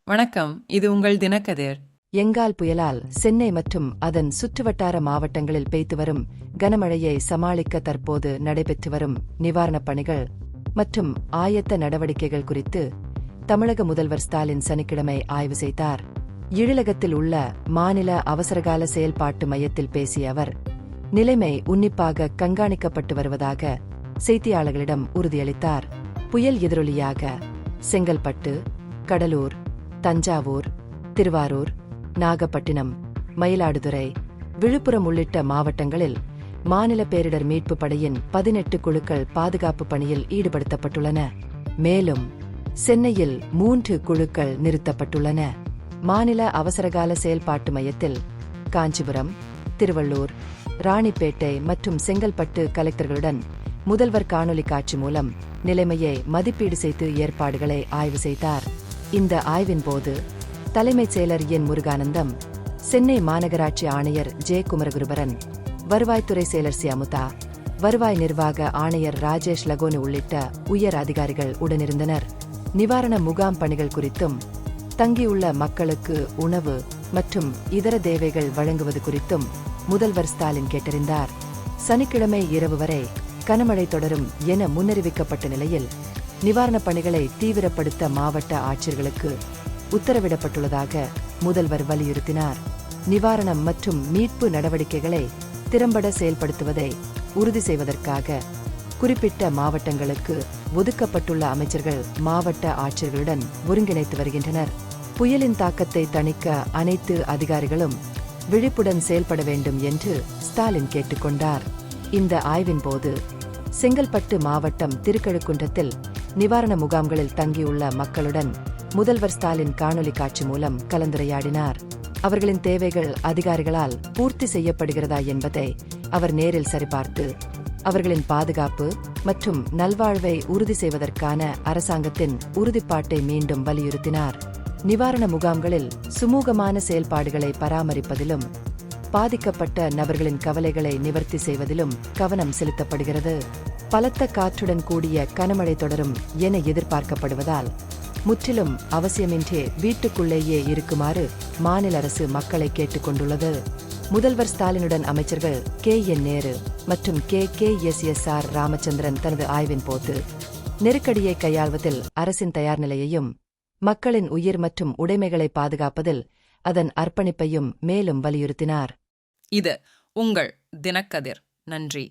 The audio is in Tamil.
வணக்கம், இது உங்கள் தினக்கதிர். எங்கால் புயலால் சென்னை மற்றும் அதன் சுற்றுவட்டார மாவட்டங்களில் பெய்து வரும் கனமழையை சமாளிக்க தற்போது நடைபெற்று வரும் நிவாரணப் பணிகள் மற்றும் ஆயத்த நடவடிக்கைகள் குறித்து தமிழக முதல்வர் ஸ்டாலின் சனிக்கிழமை ஆய்வு செய்தார். எழிலகத்தில் உள்ள மாநில அவசரகால செயல்பாட்டு மையத்தில் பேசிய அவர், நிலைமை உன்னிப்பாக கண்காணிக்கப்பட்டு வருவதாக செய்தியாளர்களிடம் உறுதியளித்தார். புயல் எதிரொலியாக செங்கல்பட்டு, கடலூர், தஞ்சாவூர், திருவாரூர், நாகப்பட்டினம், மயிலாடுதுறை, விழுப்புரம் உள்ளிட்ட மாவட்டங்களில் மாநில பேரிடர் மீட்பு படையின் 18 குழுக்கள் பாதுகாப்பு பணியில் ஈடுபடுத்தப்பட்டுள்ளன. மேலும் சென்னையில் 3 குழுக்கள் நிறுத்தப்பட்டுள்ளன. மாநில அவசரகால செயல்பாட்டு மையத்தில் காஞ்சிபுரம், திருவள்ளூர், ராணிப்பேட்டை மற்றும் செங்கல்பட்டு கலெக்டர்களுடன் முதல்வர் காணொலி காட்சி மூலம் நிலைமையை மதிப்பீடு செய்து ஏற்பாடுகளை ஆய்வு செய்தார். இந்த ஆய்வின் போது தலைமைச் செயலர் என் முருகானந்தம், சென்னை மாநகராட்சி ஆணையர் ஜே குமரகுருபரன், வருவாய்த்துறை செயலர் சி அமுதா, வருவாய் நிர்வாக ஆணையர் ராஜேஷ் லகோனி உள்ளிட்ட உயர் அதிகாரிகள் உடனிருந்தனர். நிவாரண முகாம் பணிகள் குறித்தும், தங்கியுள்ள மக்களுக்கு உணவு மற்றும் இதர தேவைகள் வழங்குவது குறித்தும் முதல்வர் ஸ்டாலின் கேட்டறிந்தார். சனிக்கிழமை இரவு வரை கனமழை தொடரும் என முன்னறிவிக்கப்பட்ட நிலையில் நிவாரணப் பணிகளை தீவிரப்படுத்த மாவட்ட ஆட்சியர்களுக்கு உத்தரவிடப்பட்டுள்ளதாக முதல்வர் வலியுறுத்தினார். நிவாரணம் மற்றும் மீட்பு நடவடிக்கைகளை திறம்பட செயல்படுத்துவதை உறுதி செய்வதற்காக குறிப்பிட்ட மாவட்டங்களுக்கு ஒதுக்கப்பட்டுள்ள அமைச்சர்கள் மாவட்ட ஆட்சியர்களுடன் ஒருங்கிணைத்து வருகின்றனர். புயலின் தாக்கத்தை தணிக்க அனைத்து அதிகாரிகளும் விழிப்புடன் செயல்பட வேண்டும் என்று ஸ்டாலின் கேட்டுக்கொண்டார். இந்த ஆய்வின் போது செங்கல்பட்டு மாவட்டம் திருக்கழுக்குன்றத்தில் நிவாரண முகாம்களில் தங்கியுள்ள மக்களுடன் முதல்வர் ஸ்டாலின் காணொலி காட்சி மூலம் கலந்துரையாடினார். அவர்களின் தேவைகள் அதிகாரிகளால் பூர்த்தி செய்யப்படுகிறதா என்பதை அவர் நேரில் சரிபார்த்து அவர்களின் பாதுகாப்பு மற்றும் நல்வாழ்வை உறுதி செய்வதற்கான அரசாங்கத்தின் உறுதிப்பாட்டை மீண்டும் வலியுறுத்தினார். நிவாரண முகாம்களில் சுமூகமான செயல்பாடுகளை பராமரிப்பதிலும் பாதிக்கப்பட்ட நபர்களின் கவலைகளை நிவர்த்தி செய்வதிலும் கவனம் செலுத்தப்படுகிறது. பலத்த காற்றுடன் கூடிய கனமழை தொடரும் என எதிர்பார்க்கப்படுவதால் முற்றிலும் அவசியமின்றி வீட்டுக்குள்ளேயே இருக்குமாறு மாநில அரசு மக்களை கேட்டுக்கொண்டுள்ளது. முதல்வர் ஸ்டாலினுடன் அமைச்சர்கள் KN நேரு மற்றும் KKSSR ராமச்சந்திரன் தனது ஆய்வின் போது நெருக்கடியை கையாள்வதில் அரசின் தயார் நிலையையும் மக்களின் உயிர் மற்றும் உடைமைகளை பாதுகாப்பதில் அதன் அர்ப்பணிப்பையும் மேலும் வலியுறுத்தினார். இது உங்கள் தினக்கதிர். நன்றி.